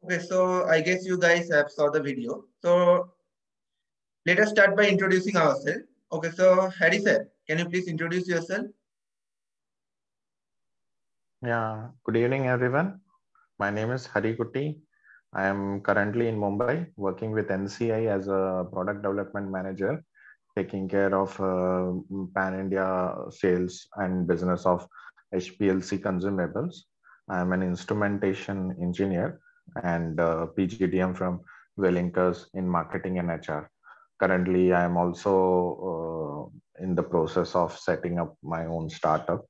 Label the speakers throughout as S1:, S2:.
S1: Okay, so I guess you guys have saw the video. So let us start by introducing ourselves. Okay, so Harry sir, can you please introduce yourself?
S2: Yeah, good evening, everyone. My name is Hari Kuti. I am currently in Mumbai working with NCI as a product development manager, taking care of pan India sales and business of HPLC consumables. I am an instrumentation engineer and PGDM from Wellinkers in marketing and HR. Currently, I am also in the process of setting up my own startup.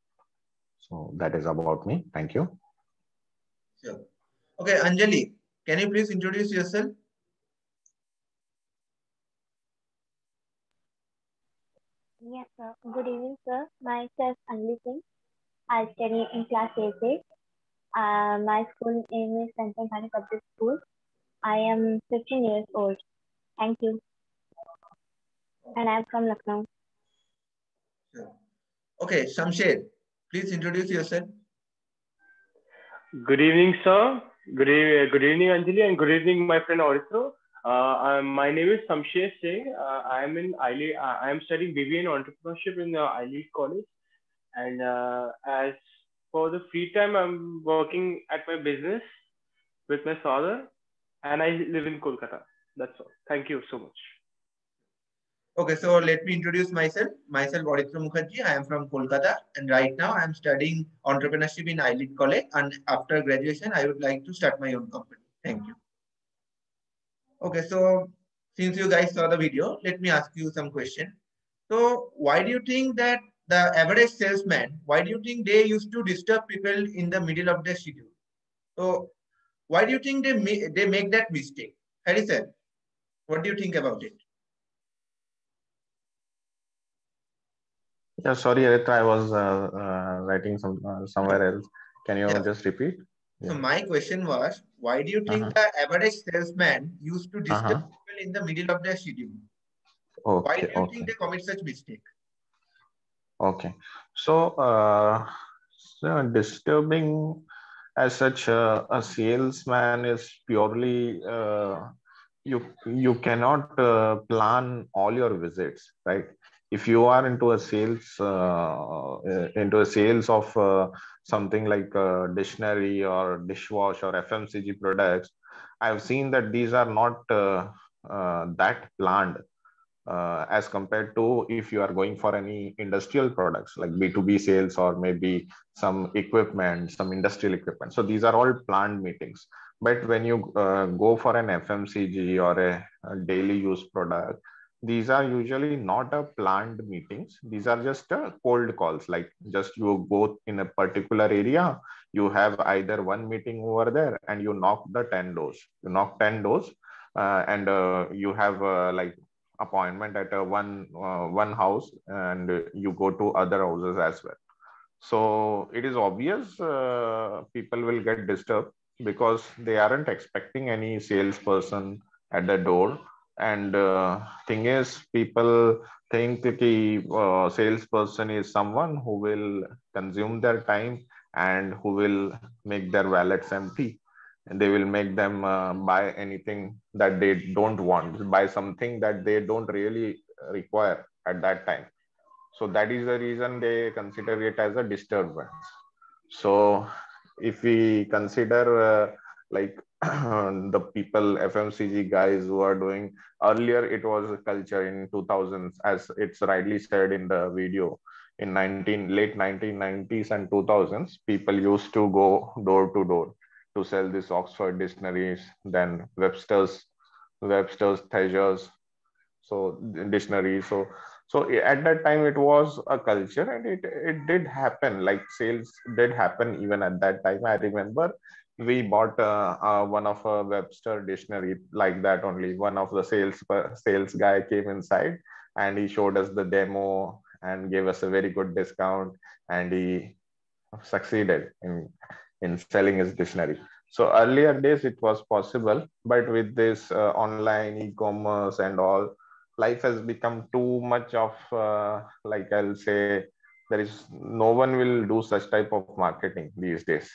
S2: So that is about me. Thank you.
S1: Sure. Okay, Anjali, can you please introduce yourself?
S3: Yes, sir. Good evening, sir. Myself, Anli Singh. I study in class 8A. My school name is Central Valley Public School. I am 15 years old. Thank you. And I'm from Lucknow.
S1: Sure. Okay, Shamsher, please introduce yourself.
S4: Good evening, sir. Good evening, Anjali, and good evening, my friend Orithro. My name is Samsher Singh. I am studying BBA in entrepreneurship in ILEAD College. And as for the free time, I'm working at my business with my father, and I live in Kolkata. That's all. Thank you so much.
S1: Okay, so let me introduce myself. Myself, Oritra Mukherjee. I am from Kolkata, and right now I am studying entrepreneurship in ILEAD College. And after graduation, I would like to start my own company. Thank you. Okay, so since you guys saw the video, let me ask you some question. So, why do you think that the average salesman, why do you think they used to disturb people in the middle of their schedule? So, why do you think they make that mistake? Harry sir, what do you think about it?
S2: Yeah, sorry, Aritra, I was writing somewhere else. Can you
S1: Yeah.
S2: just repeat?
S1: So
S2: Yeah.
S1: my question was, why do you think the average salesman used to disturb people in the middle of their schedule? Why do
S2: Okay,
S1: you think
S2: okay,
S1: they commit such mistake?
S2: okay. So disturbing as such, a salesman is purely you cannot plan all your visits, right? If you are into a sales of something like dictionary or dishwash or FMCG products, I've seen that these are not that planned as compared to if you are going for any industrial products like B2B sales or maybe some equipment, some industrial equipment. So these are all planned meetings. But when you go for an FMCG or a daily use product, these are usually not a planned meetings. These are just cold calls. Like just you go in a particular area, you have either one meeting over there and you knock the 10 doors. You knock 10 doors and you have like appointment at one house and you go to other houses as well. So it is obvious people will get disturbed because they aren't expecting any salesperson at the door. And thing is, people think the salesperson is someone who will consume their time and who will make their wallets empty, and they will make them buy anything that they don't want, buy something that they don't really require at that time. So that is the reason they consider it as a disturbance. So if we consider like the people FMCG guys who are doing, earlier it was a culture in 2000s, as it's rightly said in the video, in late 1990s and 2000s, people used to go door to door to sell this Oxford dictionaries, then Webster's Thesiers, so dictionary. So at that time it was a culture, and it did happen, like sales did happen even at that time. I remember we bought one of a Webster dictionary like that. Only one of the sales guy came inside and he showed us the demo and gave us a very good discount, and he succeeded in selling his dictionary. So earlier days it was possible, but with this online e-commerce and all, life has become too much of like I'll say, there is no one will do such type of marketing these days,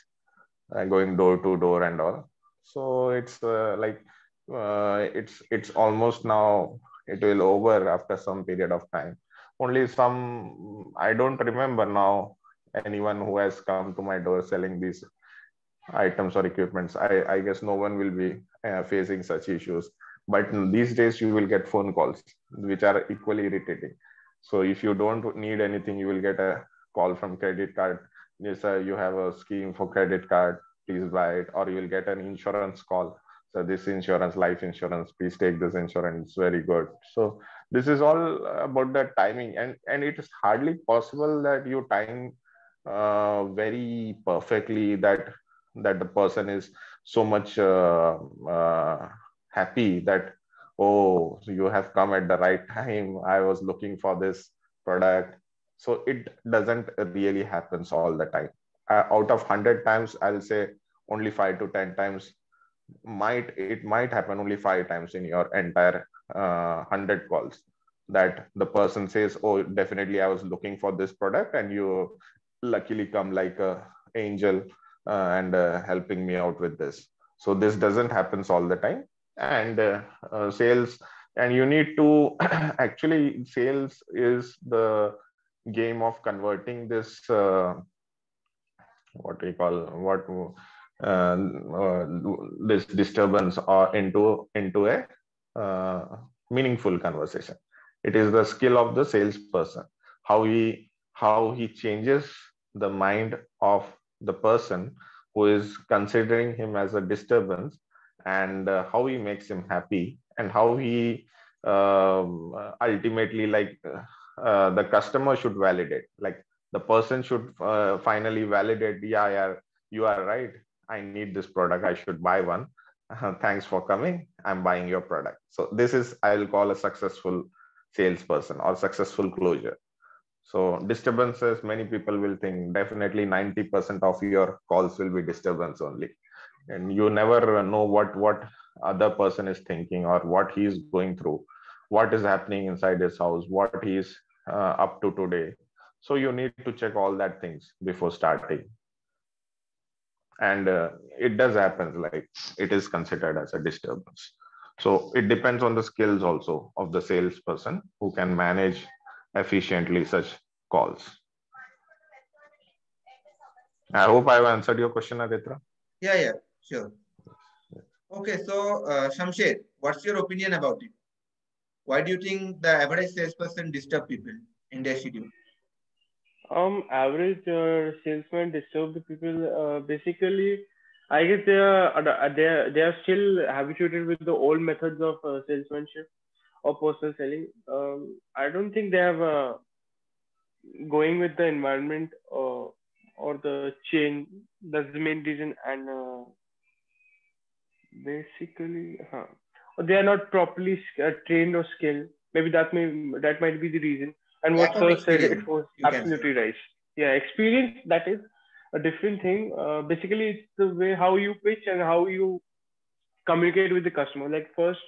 S2: going door to door and all. So it's it's almost now it will over after some period of time. Only some, I don't remember now anyone who has come to my door selling these items or equipments. I guess no one will be facing such issues. But these days you will get phone calls which are equally irritating. So if you don't need anything, you will get a call from credit card. Yes, sir, you have a scheme for credit card, please buy it. Or you will get an insurance call. So this insurance, life insurance, please take this insurance. It's very good. So this is all about the timing, and it is hardly possible that you time very perfectly that the person is so much happy that, oh, you have come at the right time, I was looking for this product. So it doesn't really happens all the time. Out of 100 times, I'll say only 5 to 10 times might happen, only 5 times in your entire 100 calls, that the person says, oh, definitely I was looking for this product, and you luckily come like a angel and helping me out with this. So this doesn't happens all the time. And sales, and you need to actually, sales is the game of converting this what we call what uh, uh, this disturbance or into a uh, meaningful conversation. It is the skill of the salesperson, how he changes the mind of the person who is considering him as a disturbance, and how he makes him happy, and how he ultimately, like, the customer should validate, like the person should finally validate, yeah, you are right, I need this product, I should buy one. Thanks for coming, I'm buying your product. So this is, I'll call, a successful salesperson or successful closure. So disturbances, many people will think definitely 90% of your calls will be disturbance only, and you never know what other person is thinking, or what he is going through, what is happening inside his house, what he is up to today. So you need to check all that things before starting. And it does happen, like it is considered as a disturbance. So it depends on the skills also of the salesperson who can manage efficiently such calls. I hope I've answered your question, Aditra.
S1: Yeah, sure. Okay, so Shamsher, what's your opinion about it? Why do you think the average salesperson disturb people in their schedule?
S4: Average salesman disturb the people. Basically, I guess they are still habituated with the old methods of salesmanship or personal selling. I don't think they have going with the environment or the change. That's the main reason. And basically, they are not properly trained or skilled. Maybe that might be the reason. And what
S1: Lack of
S4: Sir said, it
S1: experience,
S4: was
S1: you can say.
S4: absolutely right. Yeah, experience, that is a different thing. Basically, it's the way how you pitch and how you communicate with the customer. Like first,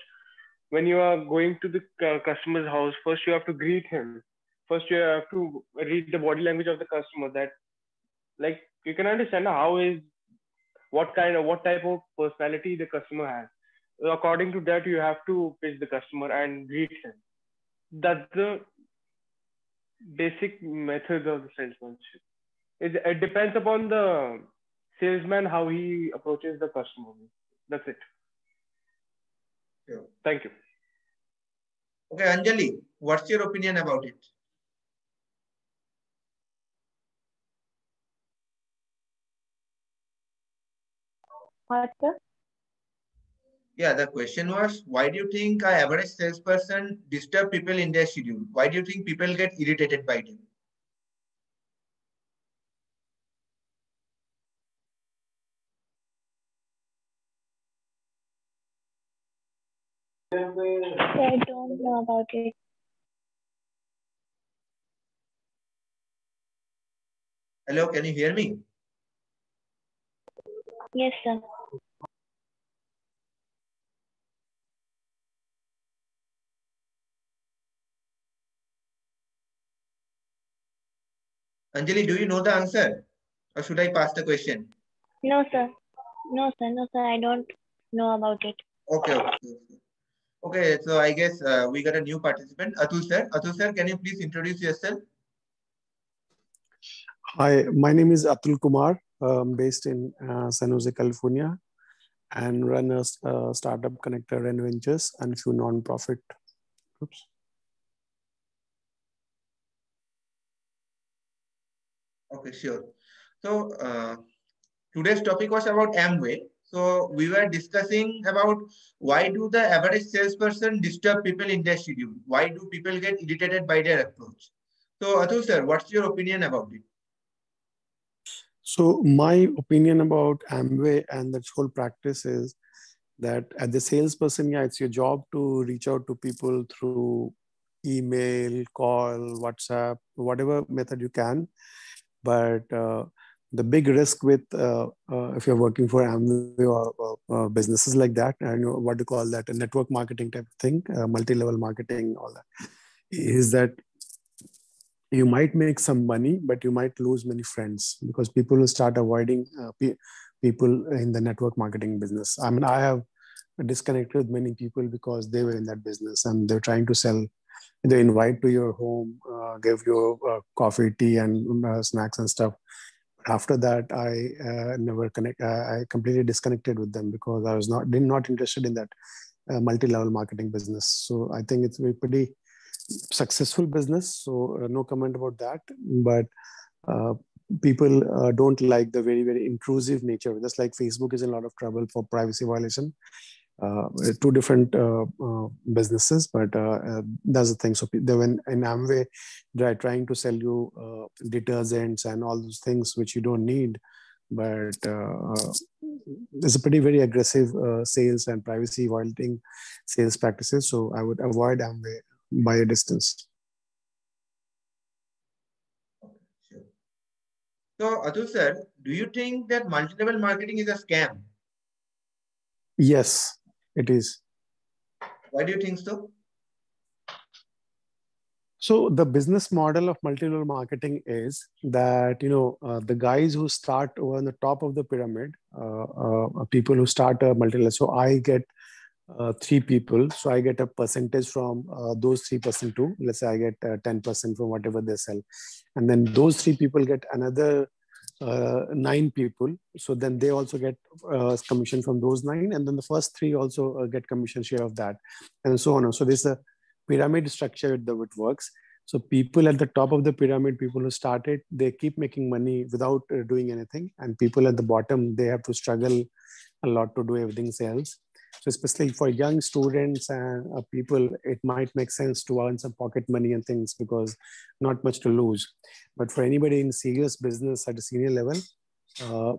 S4: when you are going to the customer's house, first you have to greet him. First, you have to read the body language of the customer. That, like, you can understand what type of personality the customer has. According to that, you have to pitch the customer and greet him. That's the basic method of the salesmanship. It depends upon the salesman how he approaches the customer. That's it.
S1: Sure.
S4: Thank you.
S1: Okay, Anjali, what's your opinion about it?
S3: What, sir?
S1: Yeah, the question was, why do you think an average salesperson disturb people in their schedule? Why do you think people get irritated by them?
S3: I don't know about it.
S1: Hello, can you hear me?
S3: Yes, sir.
S1: Anjali, do you know the answer? Or should I pass the question?
S3: No, sir. No, sir. No, sir. I don't. know about it.
S1: Okay, okay. Okay, so I guess we got a new participant, Atul sir. Atul sir, can you please introduce yourself?
S5: Hi, my name is Atul Kumar. I'm based in San Jose, California, and run a startup connector and ventures and a few non-profit groups.
S1: Okay, sure. So today's topic was about Amway. So we were discussing about why do the average salesperson disturb people in their schedule? Why do people get irritated by their approach? So Atul sir, what's your opinion about it?
S5: So my opinion about Amway and that whole practice is that as a salesperson, yeah, it's your job to reach out to people through email, call, WhatsApp, whatever method you can. But the big risk with if you're working for Amway or businesses like that, and what do you call that, a network marketing type of thing, multi-level marketing, all that, is that you might make some money, but you might lose many friends because people will start avoiding people in the network marketing business. I mean, I have disconnected with many people because they were in that business and they're trying to sell. They invite to your home, give you coffee, tea, and snacks and stuff. After that, I never connect. I completely disconnected with them because I was not interested in that multi-level marketing business. So I think it's a pretty successful business. So no comment about that. But people don't like the very intrusive nature. Just like Facebook is in a lot of trouble for privacy violation. Two different businesses, but that's the thing. So when in Amway, they're trying to sell you detergents and all those things which you don't need, but there's a pretty very aggressive sales and privacy violating sales practices. So I would avoid Amway by a distance.
S1: Sure. So Atul sir, do you think that multi-level marketing is a scam?
S5: Yes, it is.
S1: Why do you think so?
S5: So the business model of multi-level marketing is that the guys who start over on the top of the pyramid, people who start a multi-level. So I get 3 people, so I get a percentage from those 3% too. Let's say I get 10% from whatever they sell, and then those 3 people get another 9 people. So then they also get commission from those 9, and then the first 3 also get commission share of that, and so on. So there's a pyramid structure that it works. So people at the top of the pyramid, people who started, they keep making money without doing anything, and people at the bottom, they have to struggle a lot to do everything else. So especially for young students and people, it might make sense to earn some pocket money and things because not much to lose. But for anybody in serious business at a senior level,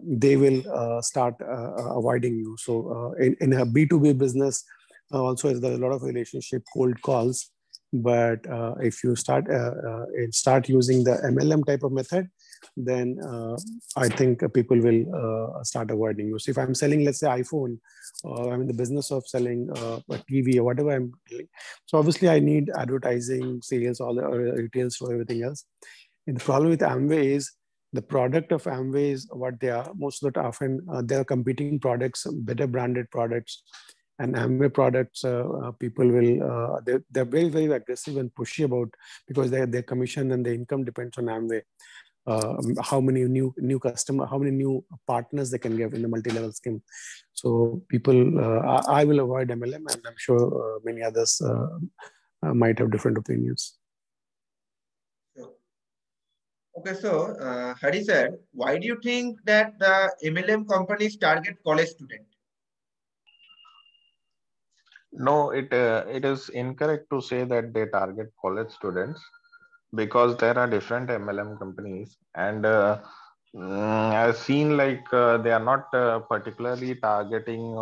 S5: they will start avoiding you. So in a B2B business, also there's a lot of relationship cold calls. But if you start using the MLM type of method, then I think people will start avoiding you. So if I'm selling, let's say, iPhone, I'm in the business of selling a TV or whatever I'm doing. So obviously I need advertising, sales, all the retail store, everything else. And the problem with Amway is the product of Amway is what they are. Most of the often they are competing products, better branded products. And Amway products, people will, they're very aggressive and pushy about, because their commission and the income depends on Amway. How many new customer, how many new partners they can get in the multi-level scheme. So people, I will avoid MLM, and I'm sure many others might have different opinions.
S1: Sure. Okay, so Hari sir, why do you think that the MLM companies target college students?
S2: No, it is incorrect to say that they target college students, because there are different MLM companies, and I've seen like they are not particularly targeting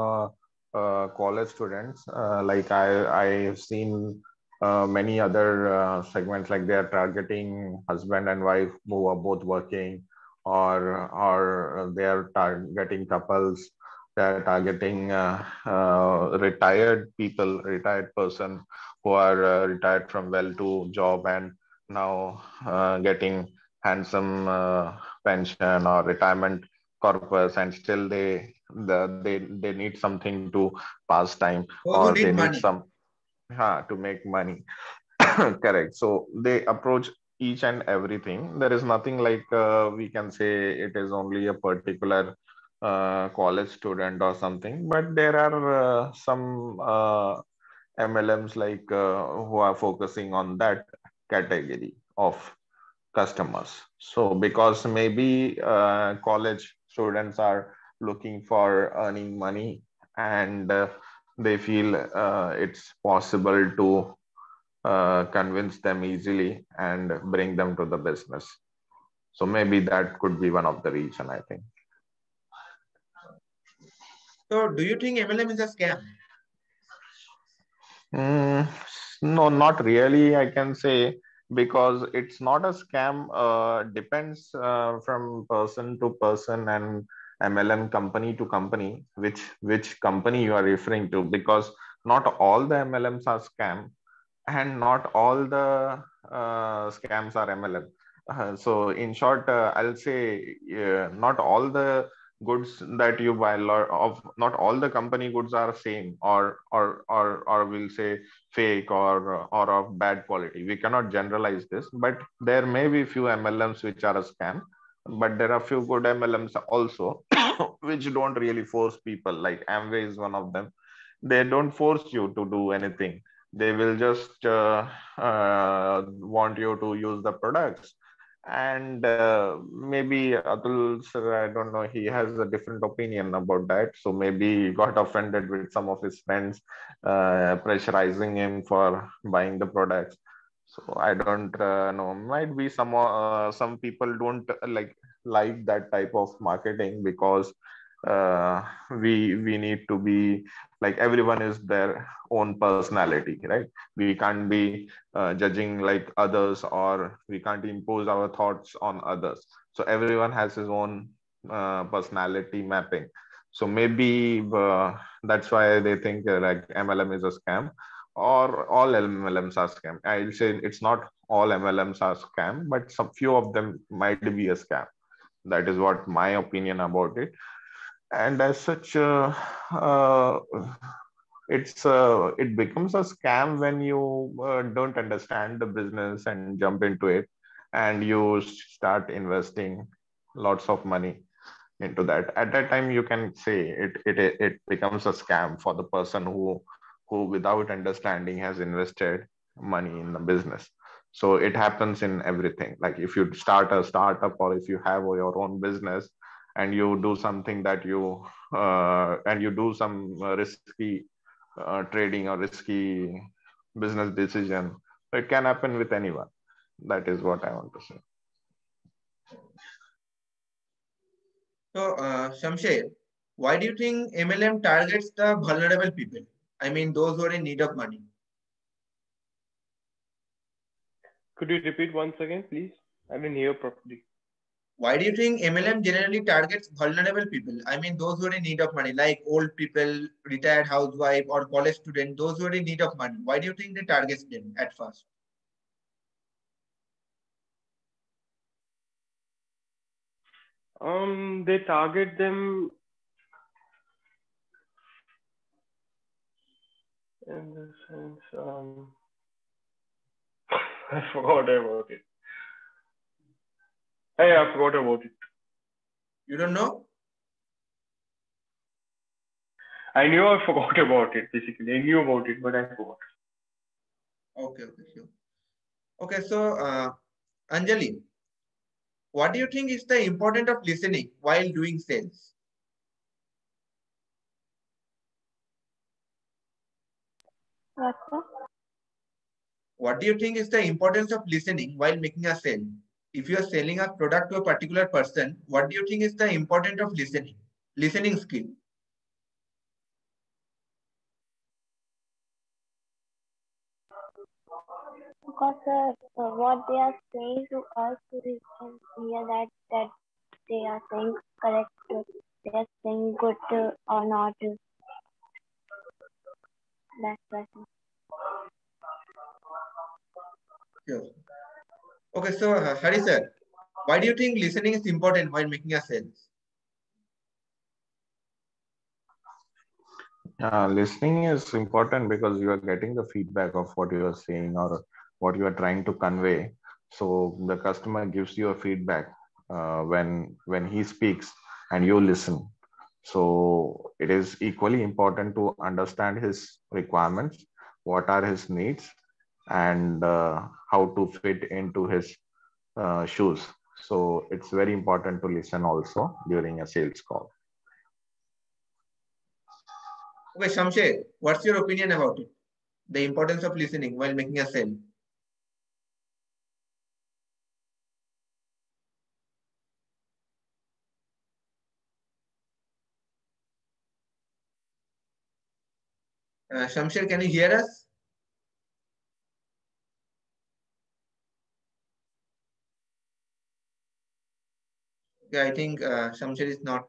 S2: college students. Like I've seen many other segments, like they are targeting husband and wife who are both working, or they are targeting couples. They are targeting retired people, retired person who are retired from well-to job and now getting handsome pension or retirement corpus, and still they they need something to pass time,
S1: Those who
S2: or they
S1: need
S2: need
S1: money.
S2: some to make money. Correct. So they approach each and everything. There is nothing like we can say it is only a particular college student or something, but there are some MLMs like who are focusing on that category of customers. So because maybe college students are looking for earning money, and they feel it's possible to convince them easily and bring them to the business. So maybe that could be one of the reason, I think.
S1: So do you think MLM is a scam?
S2: Mm, no, not really, I can say, because it's not a scam. Depends from person to person and MLM company to company, which company you are referring to, because not all the MLMs are scam, and not all the scams are MLM. So in short, I'll say not all the goods that you buy, of not all the company goods are same, or we'll say fake, or of bad quality. We cannot generalize this, but there may be few MLMs which are a scam, but there are few good MLMs also which don't really force people. Like Amway is one of them. They don't force you to do anything. They will just want you to use the products. And maybe Atul sir, I don't know, he has a different opinion about that. So maybe he got offended with some of his friends pressurizing him for buying the products. So I don't know. Might be some people don't like that type of marketing, because we need to be like, everyone is their own personality, right? We can't be judging like others, or we can't impose our thoughts on others. So everyone has his own personality mapping. So maybe that's why they think like MLM is a scam, or all MLMs are scam. I'll say it's not all MLMs are scam, but some few of them might be a scam. That is what my opinion about it. And as such, uh, it becomes a scam when you don't understand the business and jump into it, and you start investing lots of money into that. At that time, you can say it becomes a scam for the person who without understanding has invested money in the business. So it happens in everything. Like if you start a startup, or if you have your own business, and you do something that you and you do some risky trading or risky business decision, it can happen with anyone. That is what I want to say.
S1: So, Shamsher, why do you think MLM targets the vulnerable people? I mean, those who are in need of money.
S4: Could you repeat once again, please? I didn't hear properly.
S1: Why do you think MLM generally targets vulnerable people? I mean, those who are in need of money, like old people, retired housewife, or college student, those who are in need of money. Why do you think they target them at first?
S4: They target them in the sense, I forgot about it. Hey, I forgot about it.
S1: You don't know?
S4: I knew I forgot about it, basically. I knew about it, but I forgot.
S1: Okay, sure. Okay, so Anjali, what do you think is the importance of listening while doing sales?
S3: What, sir?
S1: What do you think is the importance of listening while making a sale? If you are selling a product to a particular person, what do you think is the importance of listening? Listening skill.
S3: Because what they are saying to us, we can hear that they are saying correct, they are saying good or not. That's right.
S1: Sure. Okay, so Hari sir, why do you think listening is important while making a sales?
S2: Listening is important because you are getting the feedback of what you are saying or what you are trying to convey. So the customer gives you a feedback when he speaks and you listen. So it is equally important to understand his requirements, what are his needs, and how to fit into his shoes. So it's very important to listen also during a sales call.
S1: Okay, Shamsher, what's your opinion about it? The importance of listening while making a sale. Shamsher, can you hear us? Yeah, I think Shamsher is not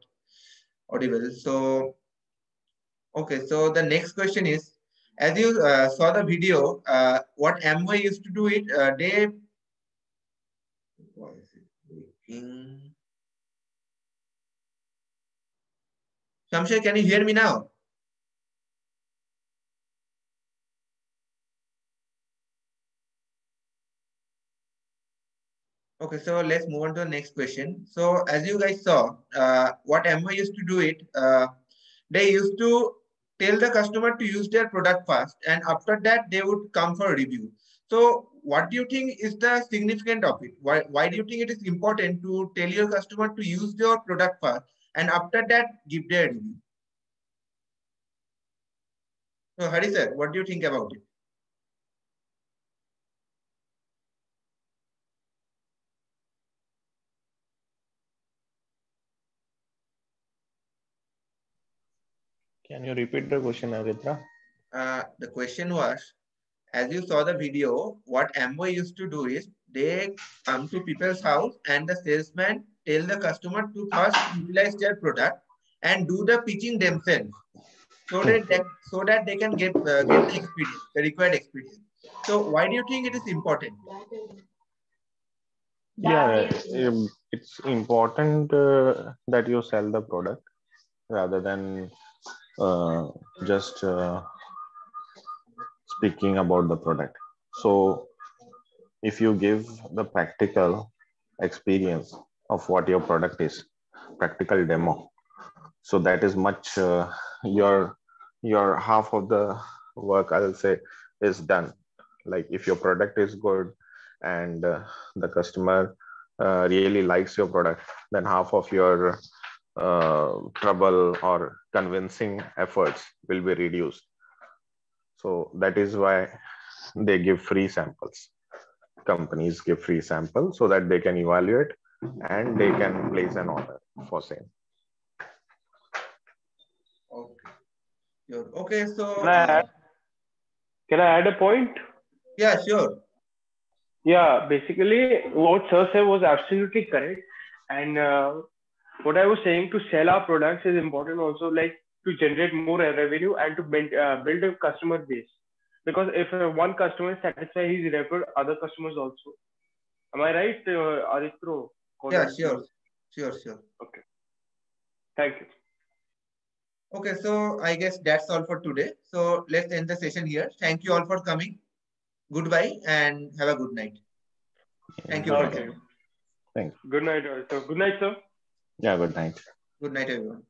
S1: audible. So, okay, so the next question is, as you saw the video, what Amway used to do it, they, why is it breaking? Shamsher, can you hear me now? Okay, so let's move on to the next question. So as you guys saw, what Amway used to do it, they used to tell the customer to use their product first, and after that they would come for a review. So what do you think is the significance of it? Why do you think it is important to tell your customer to use your product first, and after that give their review? So Hari sir, what do you think about it?
S2: Can you repeat the question, Aritra?
S1: The question was, as you saw the video, what Amway used to do is they come to people's house and the salesman tell the customer to first utilize their product and do the pitching themselves, so that they can get the experience, the required experience. So why do you think it is important?
S2: Yeah, it's important that you sell the product rather than just speaking about the product. So if you give the practical experience of what your product is, practical demo, so that is much your half of the work, I'll say, is done. Like if your product is good and the customer really likes your product, then half of your trouble or convincing efforts will be reduced. So that is why they give free samples. Companies give free samples so that they can evaluate and they can place an order for sale.
S1: Okay, sure. Okay, so
S4: Can I add a point?
S1: yeah, sure.
S4: Yeah, basically what Sir said was absolutely correct. And what I was saying, to sell our products is important also, like to generate more revenue and to build a customer base. Because if one customer is satisfied, he's referred other customers also. Am I right, Aditro?
S1: Yeah, sure.
S4: Okay. Thank you.
S1: Okay, so I guess that's all for today. So let's end the session here. Thank you all for coming. Goodbye and have a good night. Thank you for coming.
S2: Thanks.
S4: Good night. Good night, sir.
S2: Yeah, good night.
S1: Good night, everyone.